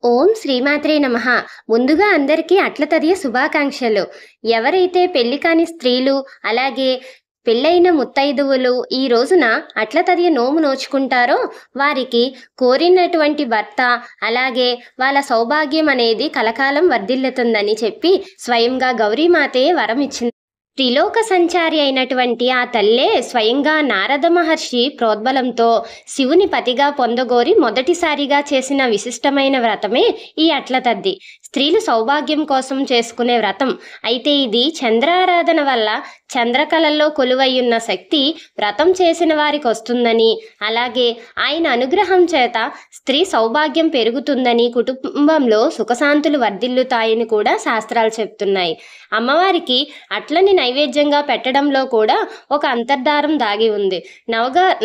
ఓం శ్రీమాత్రే నమః. ముందుగా అందరికీ అట్ల తదియ శుభాకాంక్షలు. ఎవరైతే పెళ్లి కాని స్త్రీలు, అలాగే పెళ్ళైన ముత్తైదువులు ఈ రోజున అట్ల తదియ నోము నోచుకుంటారో వారికి కోరినటువంటి భర్త, అలాగే వాళ్ళ సౌభాగ్యం అనేది కలకాలం వర్ధిల్లుతుందని చెప్పి స్వయంగా గౌరీమాతే వరం ఇచ్చింది. త్రిలోక సంచారి అయినటువంటి ఆ తల్లే స్వయంగా నారద మహర్షి ప్రోద్బలంతో శివుని పతిగా పొందగోరి మొదటిసారిగా చేసిన విశిష్టమైన వ్రతమే ఈ అట్ల తద్ది. స్త్రీలు సౌభాగ్యం కోసం చేసుకునే వ్రతం. అయితే ఇది చంద్రారాధన వల్ల చంద్రకళల్లో కొలువయ్యున్న శక్తి వ్రతం చేసిన వారికి వస్తుందని, అలాగే ఆయన అనుగ్రహం చేత స్త్రీ సౌభాగ్యం పెరుగుతుందని, కుటుంబంలో సుఖశాంతులు వర్ధిల్లుతాయని కూడా శాస్త్రాలు చెప్తున్నాయి. అమ్మవారికి అట్లని నైవేద్యంగా పెట్టడంలో కూడా ఒక అంతర్ధారం దాగి ఉంది.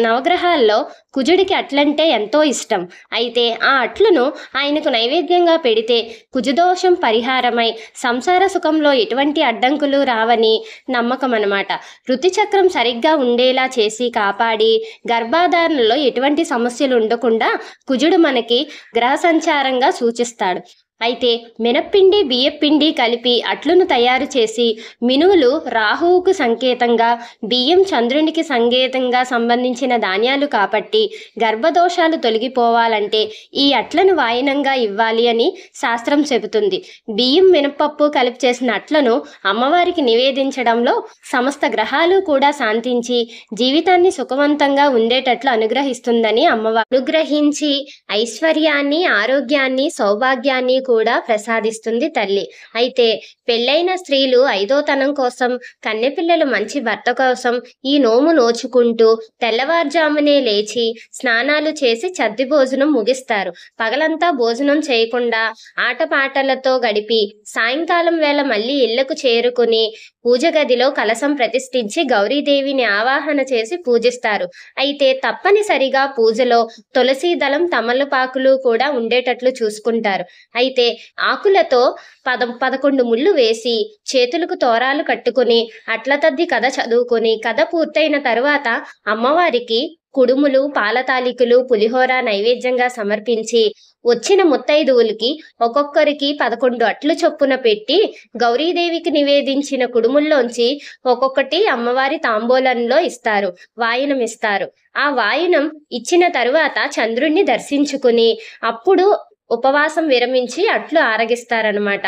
నవగ్రహాల్లో కుజుడికి అట్లంటే ఎంతో ఇష్టం. అయితే ఆ అట్లను ఆయనకు నైవేద్యంగా పెడితే కుజదోషం పరిహారమై సంసార సుఖంలో ఎటువంటి అడ్డంకులు రావని నమ్మకం అన్నమాట. ఋతుచక్రం సరిగ్గా ఉండేలా చేసి కాపాడి గర్భాధారణలో ఎటువంటి సమస్యలు ఉండకుండా కుజుడు మనకి గ్రహ సంచారంగా సూచిస్తాడు. అయితే మినప్పిండి బియ్యపిండి కలిపి అట్లను తయారు చేసి మినువులు రాహువుకు సంకేతంగా, బియ్యం చంద్రునికి సంకేతంగా సంబంధించిన ధాన్యాలు కాబట్టి గర్భదోషాలు తొలగిపోవాలంటే ఈ అట్లను వాయనంగా ఇవ్వాలి అని శాస్త్రం చెబుతుంది. బియ్యం మినపప్పు కలిపి చేసిన అట్లను అమ్మవారికి నివేదించడంలో సమస్త గ్రహాలు కూడా శాంతించి జీవితాన్ని సుఖవంతంగా ఉండేటట్లు అనుగ్రహిస్తుందని అమ్మవారు అనుగ్రహించి ఐశ్వర్యాన్ని, ఆరోగ్యాన్ని, సౌభాగ్యాన్ని కూడా ప్రసాదిస్తుంది తల్లి. అయితే పెళ్ళైన స్త్రీలు ఐదోతనం కోసం, కన్నెపిల్లలు మంచి భర్త కోసం ఈ నోము నోచుకుంటూ తెల్లవారుజామునే లేచి స్నానాలు చేసి చద్ది భోజనం ముగిస్తారు. పగలంతా భోజనం చేయకుండా ఆటపాటలతో గడిపి సాయంకాలం వేళ మళ్ళీ ఇళ్లకు చేరుకుని పూజ గదిలో కలశం ప్రతిష్ఠించి గౌరీదేవిని ఆవాహన చేసి పూజిస్తారు. అయితే తప్పనిసరిగా పూజలో తులసి దళం, తమలపాకులు కూడా ఉండేటట్లు చూసుకుంటారు. అయితే ఆకులతో 11 ముళ్ళు వేసి చేతులకు తోరాలు కట్టుకుని అట్ల తద్ది కథ చదువుకొని కథ పూర్తయిన తరువాత అమ్మవారికి కుడుములు, పాలతాలికలు, పులిహోర నైవేద్యంగా సమర్పించి వచ్చిన ముత్తైదువులకి ఒక్కొక్కరికి 11 అట్లు చొప్పున పెట్టి గౌరీదేవికి నివేదించిన కుడుముల్లోంచి ఒక్కొక్కటి అమ్మవారి తాంబూలంలో ఇస్తారు, వాయనం ఇస్తారు. ఆ వాయనం ఇచ్చిన తరువాత చంద్రుణ్ణి దర్శించుకుని అప్పుడు ఉపవాసం విరమించి అట్లు ఆరగిస్తారనమాట.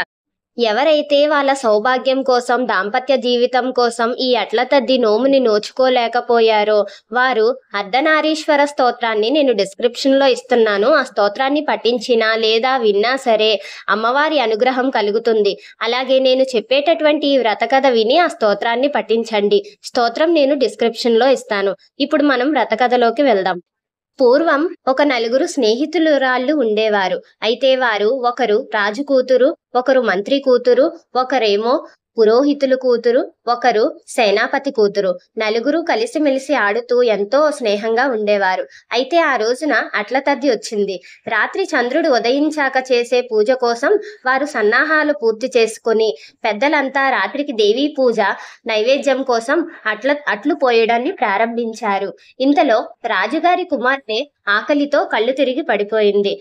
ఎవరైతే వాళ్ళ సౌభాగ్యం కోసం, దాంపత్య జీవితం కోసం ఈ అట్ల తద్ది నోముని నోచుకోలేకపోయారో వారు అర్ధనారీశ్వర స్తోత్రాన్ని నేను డిస్క్రిప్షన్లో ఇస్తున్నాను. ఆ స్తోత్రాన్ని పఠించినా లేదా విన్నా సరే అమ్మవారి అనుగ్రహం కలుగుతుంది. అలాగే నేను చెప్పేటటువంటి ఈ వ్రత కథ విని ఆ స్తోత్రాన్ని పఠించండి. స్తోత్రం నేను డిస్క్రిప్షన్లో ఇస్తాను. ఇప్పుడు మనం వ్రత కథలోకి వెళ్దాం. పూర్వం ఒక నలుగురు స్నేహితులురాళ్ళు ఉండేవారు. అయితే వారు ఒకరు రాజు కూతురు, ఒకరు మంత్రి కూతురు, ఒకరేమో పురోహితులు కూతురు, ఒకరు సేనాపతి కూతురు. నలుగురు కలిసిమెలిసి ఆడుతూ ఎంతో స్నేహంగా ఉండేవారు. అయితే ఆ రోజున అట్ల తద్ది వచ్చింది. రాత్రి చంద్రుడు ఉదయించాక చేసే పూజ కోసం వారు సన్నాహాలు పూర్తి చేసుకుని పెద్దలంతా రాత్రికి దేవీ పూజ నైవేద్యం కోసం అట్లు పోయడాన్ని ప్రారంభించారు. ఇంతలో రాజుగారి కుమార్తె ఆకలితో కళ్ళు తిరిగి పడిపోయింది.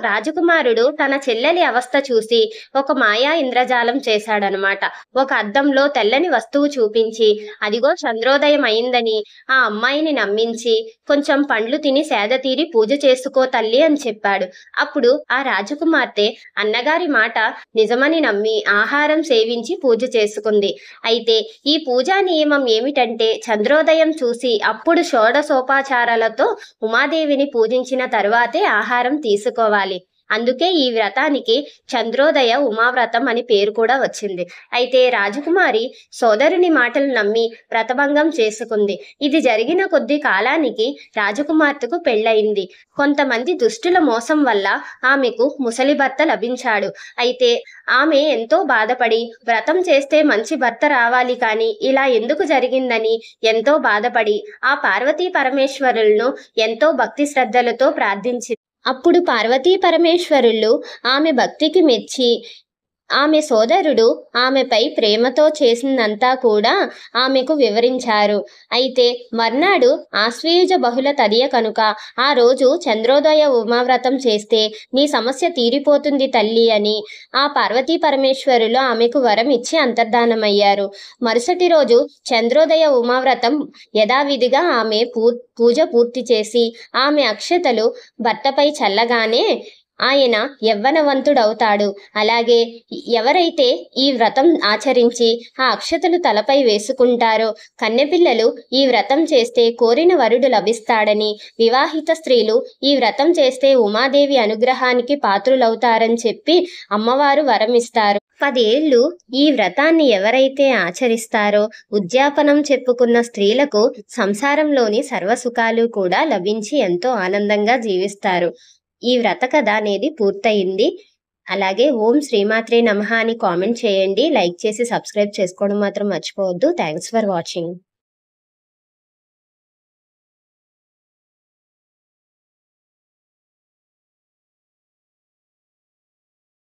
రాజకుమారుడు తన చెల్లెలి అవస్థ చూసి ఒక మాయా ఇంద్రజాలం చేశాడనమాట. ఒక అద్దంలో తెల్లని వస్తువు చూపించి అదిగో చంద్రోదయం అయిందని ఆ అమ్మాయిని నమ్మించి కొంచెం పండ్లు తిని సేద తీరి పూజ చేసుకో తల్లి అని చెప్పాడు. అప్పుడు ఆ రాజకుమార్తె అన్నగారి మాట నిజమని నమ్మి ఆహారం సేవించి పూజ చేసుకుంది. అయితే ఈ పూజా నియమం ఏమిటంటే చంద్రోదయం చూసి అప్పుడు షోడశోపచారాలతో ఉమాదేవిని పూజించిన తరువాతే ఆహారం తీసుకోవాలి. అందుకే ఈ వ్రతానికి చంద్రోదయ ఉమావ్రతం అని పేరు కూడా వచ్చింది. అయితే రాజకుమారి సోదరుని మాటలు నమ్మి వ్రతభంగం చేసుకుంది. ఇది జరిగిన కొద్ది కాలానికి రాజకుమార్తెకు పెళ్ళయింది. కొంతమంది దుష్టుల మోసం వల్ల ఆమెకు ముసలి భర్త లభించాడు. అయితే ఆమె ఎంతో బాధపడి వ్రతం చేస్తే మంచి భర్త రావాలి కానీ ఇలా ఎందుకు జరిగిందని ఎంతో బాధపడి ఆ పార్వతీ పరమేశ్వరులను ఎంతో భక్తి శ్రద్ధలతో ప్రార్థించింది. అప్పుడు పార్వతీ పరమేశ్వరులు ఆమె భక్తికి మెచ్చి ఆమె సోదరుడు ఆమెపై ప్రేమతో చేసిందంతా కూడా ఆమెకు వివరించారు. అయితే మర్నాడు ఆశ్వయుజ బహుళ తదియ కనుక ఆ రోజు చంద్రోదయ ఉమావ్రతం చేస్తే నీ సమస్య తీరిపోతుంది తల్లి అని ఆ పార్వతీ పరమేశ్వరులు ఆమెకు వరం ఇచ్చి అంతర్ధానమయ్యారు. మరుసటి రోజు చంద్రోదయ ఉమావ్రతం యథావిధిగా ఆమె పూజ పూర్తి చేసి ఆమె అక్షతలు భర్తపై చల్లగానే ఆయన యవ్వనవంతుడవుతాడు. అలాగే ఎవరైతే ఈ వ్రతం ఆచరించి ఆ అక్షతలు తలపై వేసుకుంటారో కన్నెపిల్లలు ఈ వ్రతం చేస్తే కోరిన వరుడు లభిస్తాడని, వివాహిత స్త్రీలు ఈ వ్రతం చేస్తే ఉమాదేవి అనుగ్రహానికి పాత్రులవుతారని చెప్పి అమ్మవారు వరమిస్తారు. 10 ఏళ్ళు ఈ వ్రతాన్ని ఎవరైతే ఆచరిస్తారో ఉద్యాపనం చెప్పుకున్న స్త్రీలకు సంసారంలోని సర్వసుఖాలు కూడా లభించి ఎంతో ఆనందంగా జీవిస్తారు. ఈ వ్రత కథ అనేది పూర్తయింది. అలాగే ఓం శ్రీమాత్రే నమః అని కామెంట్ చేయండి. లైక్ చేసి సబ్స్క్రైబ్ చేసుకోవడం మాత్రం మర్చిపోవద్దు. Thanks for watching.